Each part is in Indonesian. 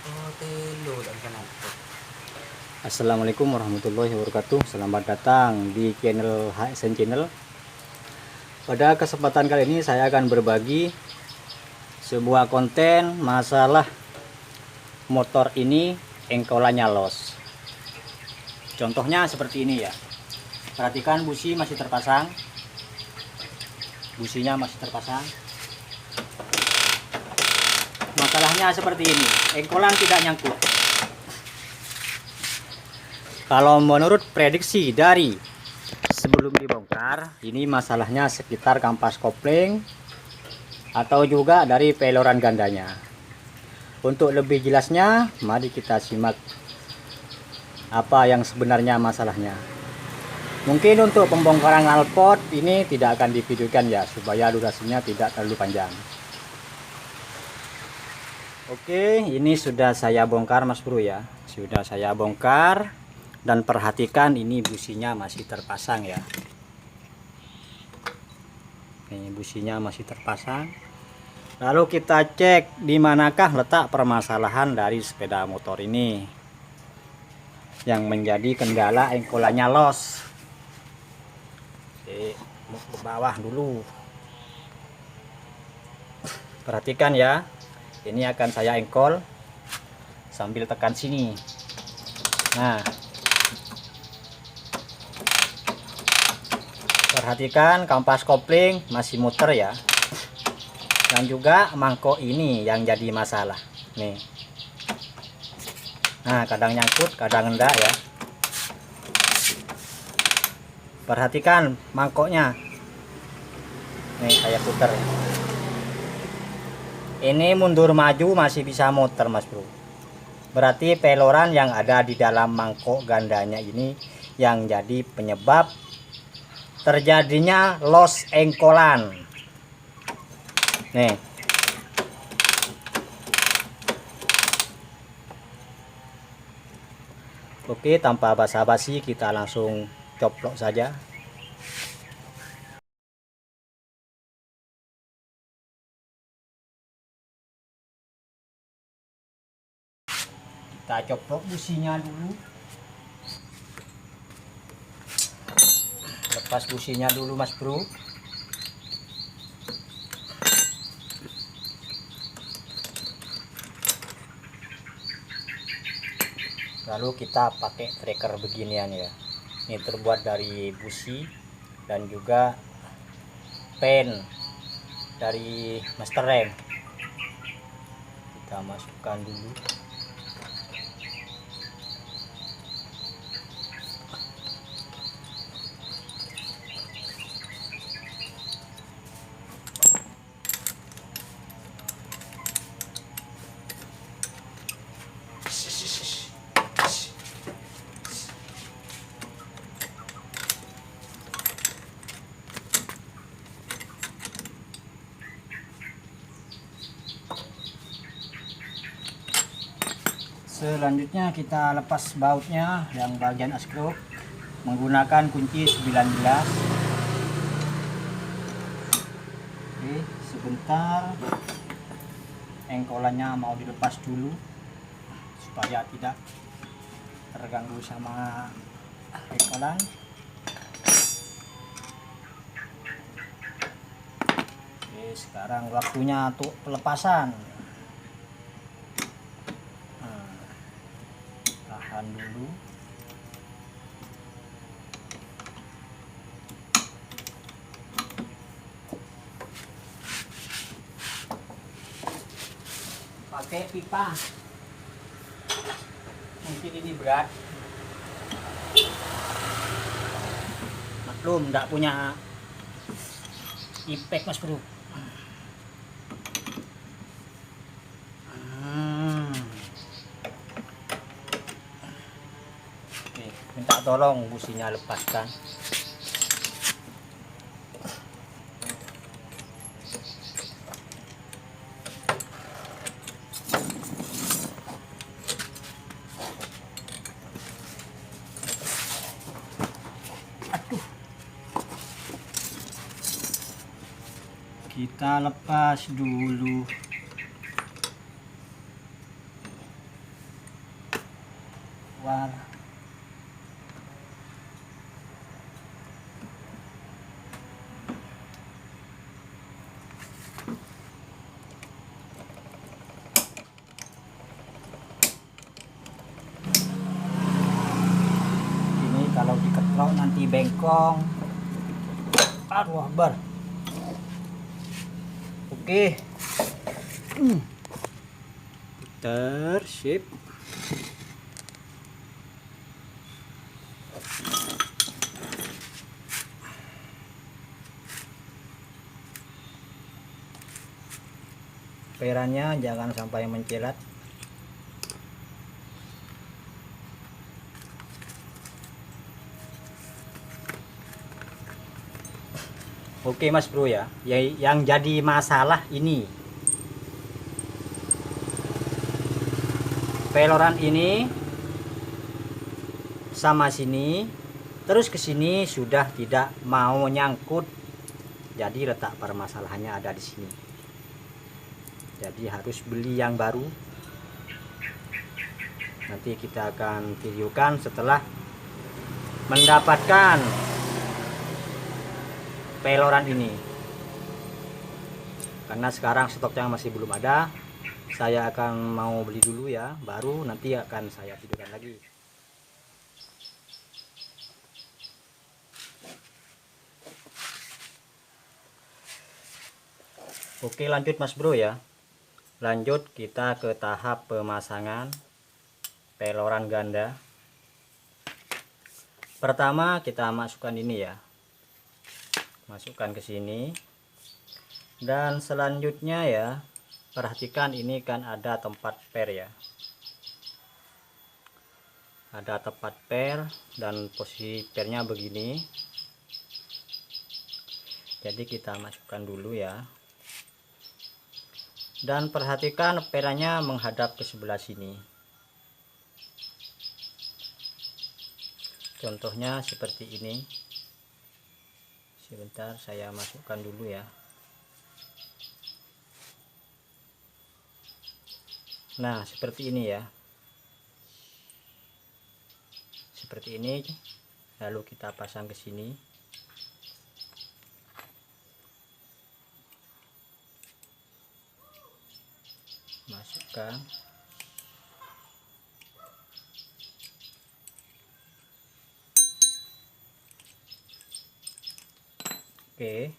Oh, telo dan kanan. Assalamualaikum warahmatullahi wabarakatuh. Selamat datang di channel HSN Channel. Pada kesempatan kali ini saya akan berbagi sebuah konten masalah motor ini engkolannya los. Contohnya seperti ini ya. Perhatikan busi masih terpasang. Businya masih terpasang. Masalahnya seperti ini, engkolan tidak nyangkut. Kalau menurut prediksi dari sebelum dibongkar, ini masalahnya sekitar kampas kopling atau juga dari peloran gandanya. Untuk lebih jelasnya, mari kita simak apa yang sebenarnya masalahnya. Mungkin untuk pembongkaran knalpot ini tidak akan divideokan ya, supaya durasinya tidak terlalu panjang. Oke, ini sudah saya bongkar Mas Bro ya. Sudah saya bongkar. Dan perhatikan ini businya masih terpasang ya. Ini businya masih terpasang. Lalu kita cek di manakah letak permasalahan dari sepeda motor ini yang menjadi kendala engkolannya los. Oke, ke bawah dulu. Perhatikan ya. Ini akan saya engkol sambil tekan sini. Nah, perhatikan kampas kopling masih muter ya. Dan juga mangkok ini yang jadi masalah. Nih. Nah, kadang nyangkut, kadang enggak ya. Perhatikan mangkoknya. Nih, saya putar ya. Ini mundur maju masih bisa muter, Mas Bro. Berarti peloran yang ada di dalam mangkok gandanya ini yang jadi penyebab terjadinya los engkolan. Nih. Oke, tanpa basa-basi kita langsung coplok saja. Kita coplok businya dulu. Lepas businya dulu Mas Bro. Lalu kita pakai tracker beginian ya. Ini terbuat dari busi dan juga pen dari master rem. Kita masukkan dulu. Selanjutnya kita lepas bautnya yang bagian askruk menggunakan kunci 19. Oke, sebentar engkolannya mau dilepas dulu supaya tidak terganggu sama engkolan. Oke, sekarang waktunya untuk pelepasan. Tahan dulu. Pakai pipa. Mungkin ini berat. Maklum enggak punya impact Mas Bro. Oke, minta tolong businya lepaskan. Kita lepas dulu. keluar. Ini kalau diketrok nanti bengkong. Aduh akbar. Oke. Putar, sip. Perannya jangan sampai mencilat. Oke Mas Bro ya, yang jadi masalah ini peloran ini sama sini, terus ke sini sudah tidak mau nyangkut. Jadi letak permasalahannya ada di sini. Jadi harus beli yang baru. Nanti kita akan videokan setelah mendapatkan peloran ini. Karena sekarang stoknya masih belum ada, saya akan mau beli dulu ya, baru nanti akan saya videokan lagi. Oke lanjut Mas Bro ya. Lanjut kita ke tahap pemasangan peloran ganda. Pertama kita masukkan ini ya, masukkan ke sini. Dan selanjutnya ya, perhatikan ini kan ada tempat per ya, ada tempat per dan posisi pernya begini. Jadi kita masukkan dulu ya, dan perhatikan perannya menghadap ke sebelah sini. Contohnya seperti ini. Sebentar saya masukkan dulu ya. Nah seperti ini ya, seperti ini. Lalu kita pasang ke sini. Masukkan. Oke,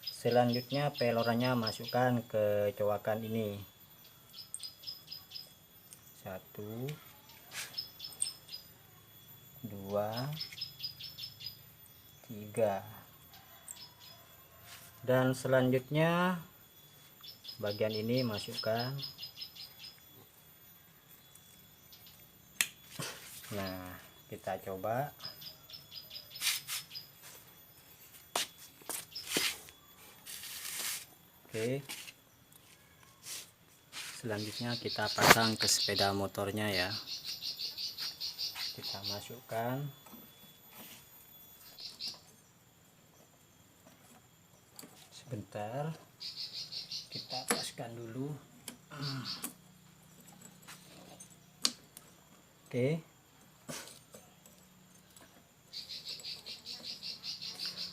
selanjutnya pelorannya masukkan ke cowakan ini. 1 2 3. Dan selanjutnya bagian ini masukkan. Nah kita coba. Oke, selanjutnya kita pasang ke sepeda motornya ya. Kita masukkan. Sebentar, kita paskan dulu. Oke,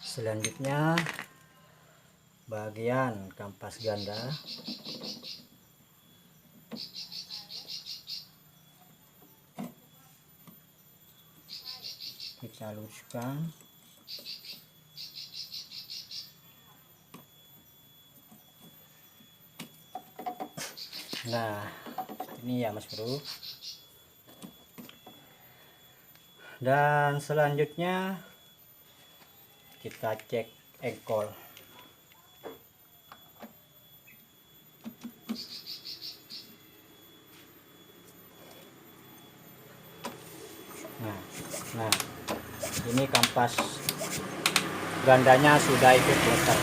selanjutnya bagian kampas ganda. Kita luruskan. Nah ini ya Mas Bro. Dan selanjutnya kita cek engkol. Nah ini kampas gandanya sudah ikut muter.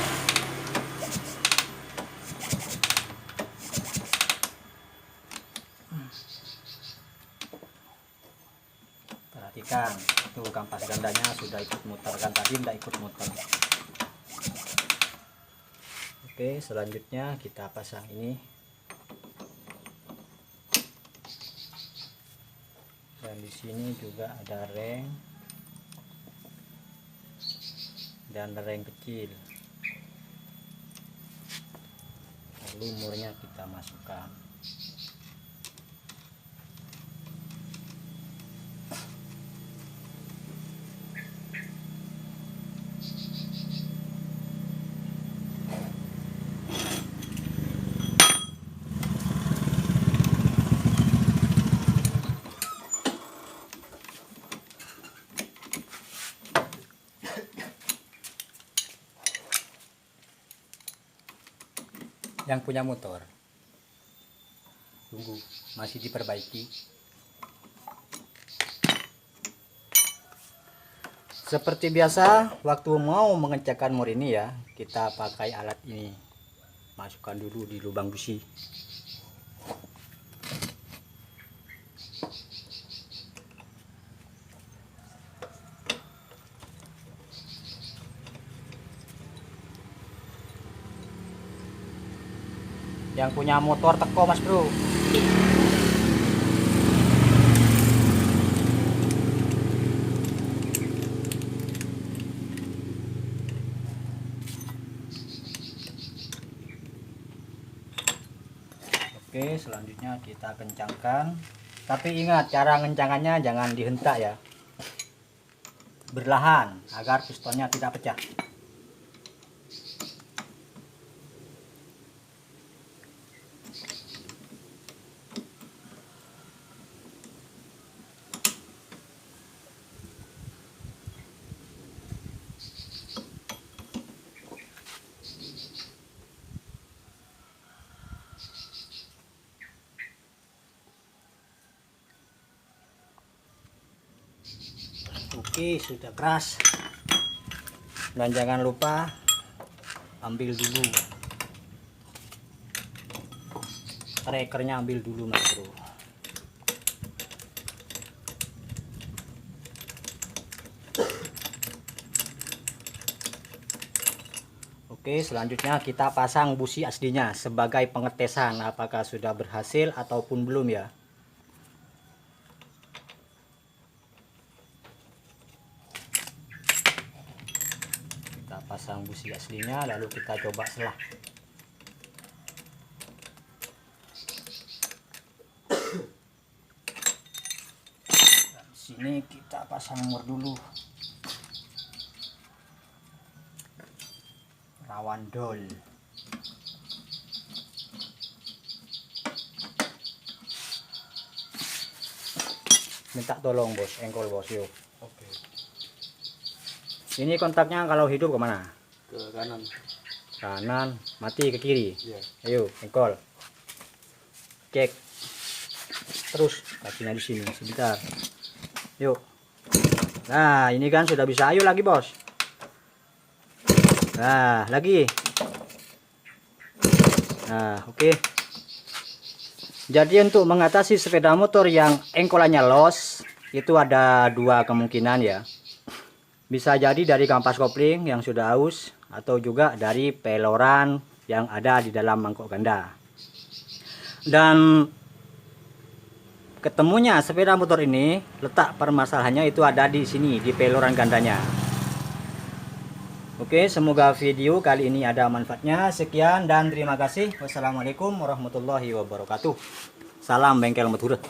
Perhatikan, itu kampas gandanya sudah ikut muter, kan tadi tidak ikut muter. Oke, selanjutnya kita pasang ini. Dan di sini juga ada reng dan reng kecil. Lalu murnya kita masukkan. Yang punya motor, tunggu, masih diperbaiki. Seperti biasa, waktu mau mengecekkan mur ini ya, kita pakai alat ini. Masukkan dulu di lubang busi. Yang punya motor teko mas bro. Oke, selanjutnya kita kencangkan. Tapi ingat, cara kencangannya jangan dihentak ya, berlahan agar pistonnya tidak pecah. Oke, sudah keras. Dan jangan lupa ambil dulu trekernya, ambil dulu mas bro. Oke, selanjutnya kita pasang busi aslinya sebagai pengetesan apakah sudah berhasil ataupun belum ya. Kita pasang busi aslinya, lalu kita coba selah. Nah, di sini kita pasang mur dulu. Rawan dol. Minta tolong bos, engkol bos yuk. Oke. Ini kontaknya kalau hidup kemana? Ke kanan. Kanan, mati ke kiri. Iya. Ayo, engkol. Cek. Terus kakinya di sini sebentar. Yuk. Nah, ini kan sudah bisa. Ayo lagi, bos. Nah, lagi. Nah, oke. Jadi untuk mengatasi sepeda motor yang engkolannya los, itu ada dua kemungkinan ya. Bisa jadi dari kampas kopling yang sudah aus, atau juga dari peloran yang ada di dalam mangkok ganda. Dan ketemunya sepeda motor ini, letak permasalahannya itu ada di sini, di peloran gandanya. Oke, semoga video kali ini ada manfaatnya. Sekian dan terima kasih. Wassalamualaikum warahmatullahi wabarakatuh. Salam bengkel Madura.